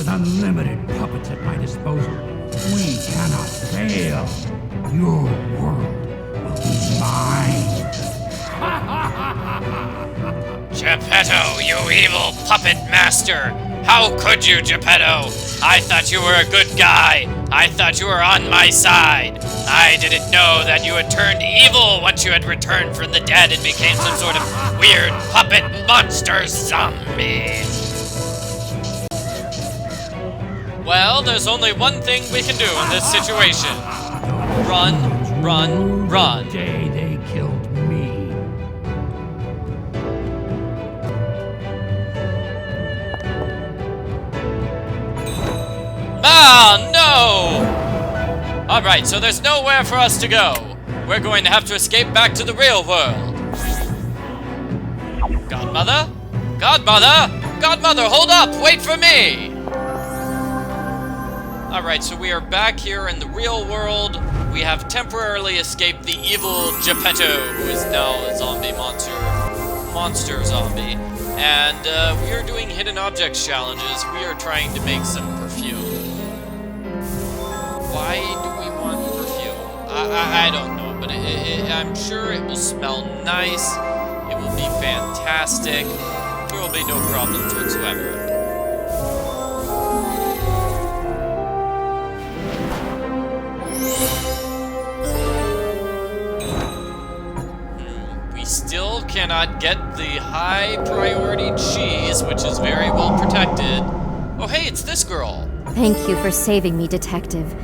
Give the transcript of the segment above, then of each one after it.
With unlimited puppets at my disposal, we cannot fail. Your world will be mine. Gepetto, you evil puppet master! How could you, Gepetto? I thought you were a good guy. I thought you were on my side. I didn't know that you had turned evil once you had returned from the dead and became some sort of weird puppet monster zombie. Well, there's only one thing we can do in this situation. Run, run, run. The day they killed me. Ah, no! Alright, so there's nowhere for us to go. We're going to have to escape back to the real world. Godmother? Godmother? Godmother, hold up! Wait for me! Alright, so we are back here in the real world. We have temporarily escaped the evil Gepetto, who is now a zombie monster zombie. And we are doing hidden objects challenges. We are trying to make some perfume. Why do we want perfume? I don't know, but I'm sure it will smell nice. It will be fantastic. There will be no problems whatsoever. We still cannot get the high priority cheese, which is very well protected. Oh hey, it's this girl. Thank you for saving me, Detective.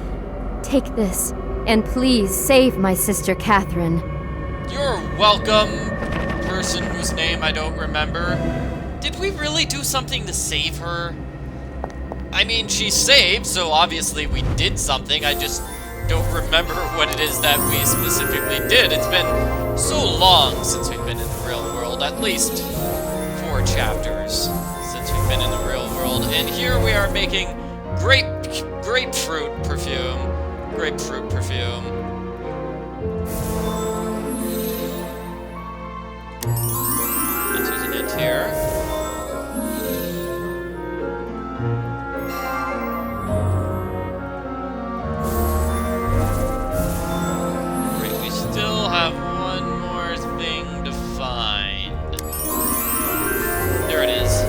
Take this, and please save my sister Catherine. You're welcome, person whose name I don't remember. Did we really do something to save her? I mean, she's saved, so obviously we did something. I just don't remember what it is that we specifically did. It's been so long since we've been in the real world, at least 4 chapters since we've been in the real world. And here we are making grapefruit perfume. Grapefruit perfume. There's an hint here. Great, we still have one more thing to find. There it is.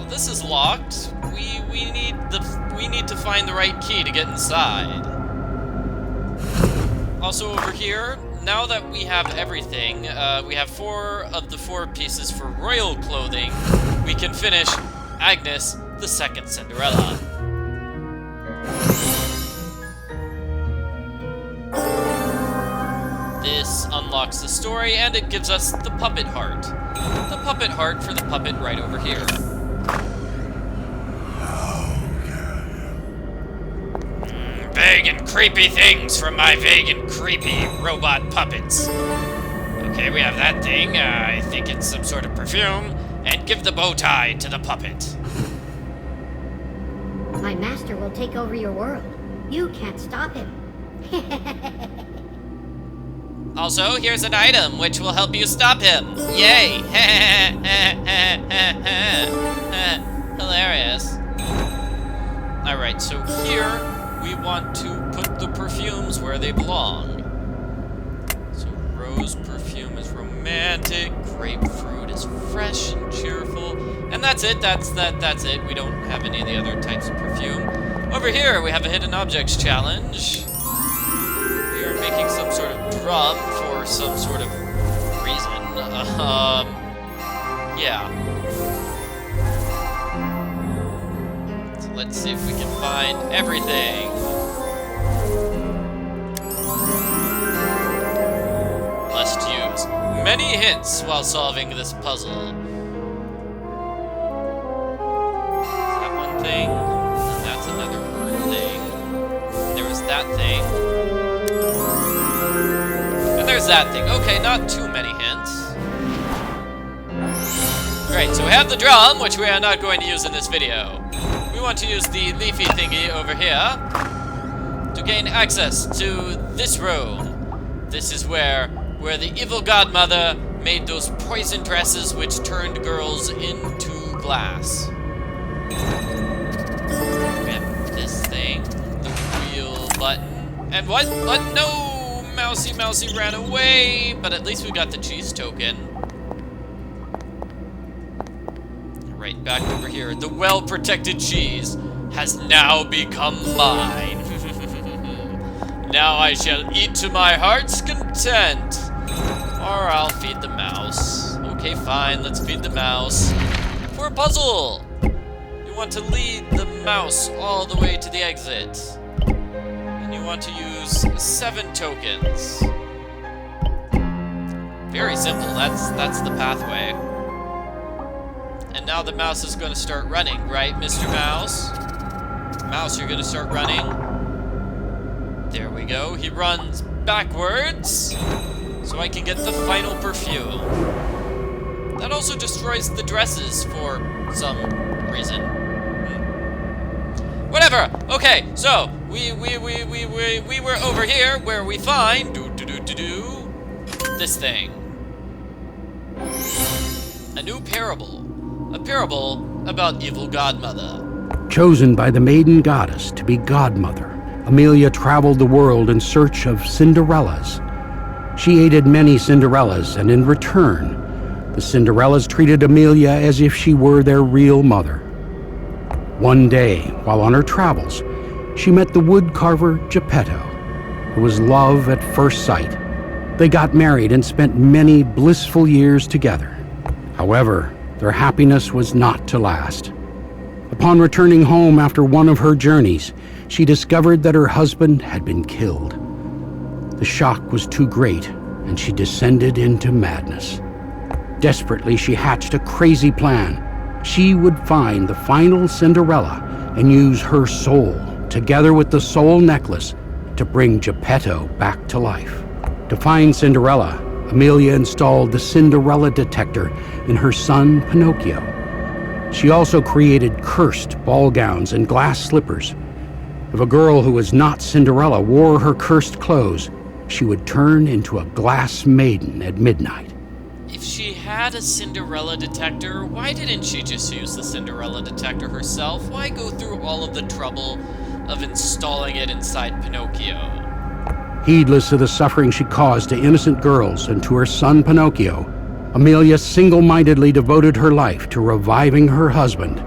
This is locked. We need to find the right key to get inside. Also over here, now that we have everything, we have 4 of the 4 pieces for royal clothing. We can finish Agnes, the second Cinderella. This unlocks the story, and it gives us the puppet heart. The puppet heart for the puppet right over here. Vague and creepy things from my vague and creepy robot puppets. Okay, we have that thing. I think it's some sort of perfume. And give the bow tie to the puppet. My master will take over your world. You can't stop him. Also, here's an item which will help you stop him. Yay! Hilarious. Alright, so here we want to put the perfumes where they belong. So rose perfume is romantic, grapefruit is fresh and cheerful, and that's it. That's it. We don't have any of the other types of perfume. Over here we have a hidden objects challenge. We are making some sort of drum for some sort of reason. Yeah. Let's see if we can find everything. Must use many hints while solving this puzzle. Is that one thing? And that's another thing. There was that thing. And there's that thing. Okay, not too many hints. Great, so we have the drum, which we are not going to use in this video. We want to use the leafy thingy over here to gain access to this room. This is where the evil godmother made those poison dresses which turned girls into glass. We have this thing, the wheel button, and what? No! Mousy ran away, but at least we got the cheese token. Right back over here, the well-protected cheese has now become mine. Now I shall eat to my heart's content. Or I'll feed the mouse. Okay, fine, let's feed the mouse. For a puzzle! You want to lead the mouse all the way to the exit. And you want to use 7 tokens. Very simple, that's the pathway. And now the mouse is going to start running, right, Mr. Mouse? Mouse, you're going to start running. There we go. He runs backwards, so I can get the final perfume. That also destroys the dresses for some reason. Whatever. Okay, so we were over here where we find this thing. A new parable. A parable about evil Godmother. Chosen by the maiden goddess to be Godmother, Amelia traveled the world in search of Cinderellas. She aided many Cinderellas, and in return, the Cinderellas treated Amelia as if she were their real mother. One day, while on her travels, she met the woodcarver Gepetto, who was love at first sight. They got married and spent many blissful years together. However, their happiness was not to last. Upon returning home after one of her journeys, she discovered that her husband had been killed. The shock was too great, and she descended into madness. Desperately, she hatched a crazy plan. She would find the final Cinderella and use her soul, together with the soul necklace, to bring Gepetto back to life. To find Cinderella, Amelia installed the Cinderella detector in her son Pinocchio. She also created cursed ball gowns and glass slippers. If a girl who was not Cinderella wore her cursed clothes, she would turn into a glass maiden at midnight. If she had a Cinderella detector, why didn't she just use the Cinderella detector herself? Why go through all of the trouble of installing it inside Pinocchio? Heedless of the suffering she caused to innocent girls and to her son Pinocchio, Amelia single-mindedly devoted her life to reviving her husband.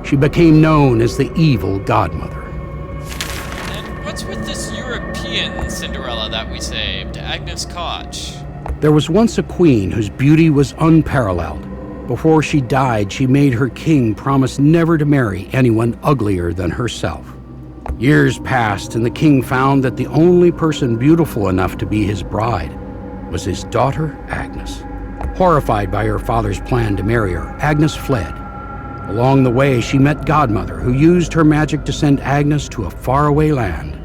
She became known as the evil Godmother. And what's with this European Cinderella that we saved, Agnes Koch? There was once a queen whose beauty was unparalleled. Before she died, she made her king promise never to marry anyone uglier than herself. Years passed, and the king found that the only person beautiful enough to be his bride was his daughter, Agnes. Horrified by her father's plan to marry her, Agnes fled. Along the way, she met Godmother, who used her magic to send Agnes to a faraway land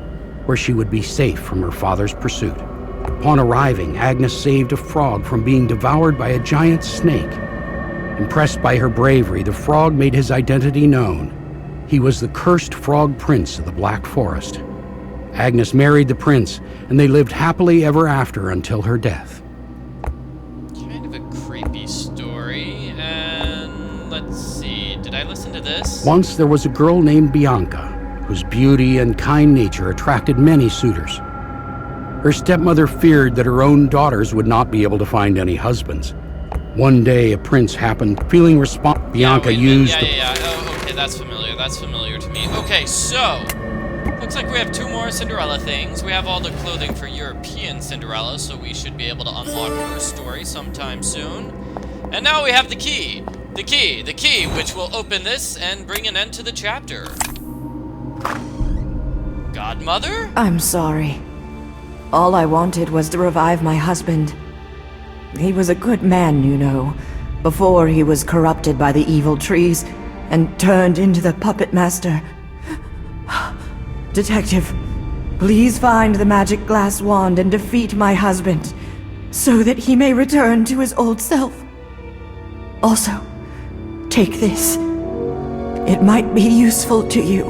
where she would be safe from her father's pursuit. Upon arriving, Agnes saved a frog from being devoured by a giant snake. Impressed by her bravery, the frog made his identity known. He was the cursed frog prince of the Black Forest. Agnes married the prince, and they lived happily ever after until her death. Kind of a creepy story, and let's see, did I listen to this? Once there was a girl named Bianca, whose beauty and kind nature attracted many suitors. Her stepmother feared that her own daughters would not be able to find any husbands. One day, a prince happened, feeling responsible. Bianca used the... Oh, okay, that's familiar. That's familiar to me. Okay, so looks like we have 2 more Cinderella things. We have all the clothing for European Cinderella, so we should be able to unlock her story sometime soon. And now we have the key. The key, which will open this and bring an end to the chapter. Godmother? I'm sorry. All I wanted was to revive my husband. He was a good man, you know, before he was corrupted by the evil trees and turned into the puppet master. Detective, please find the magic glass wand and defeat my husband, so that he may return to his old self. Also, take this. It might be useful to you.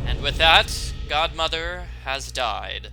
And with that, Godmother has died.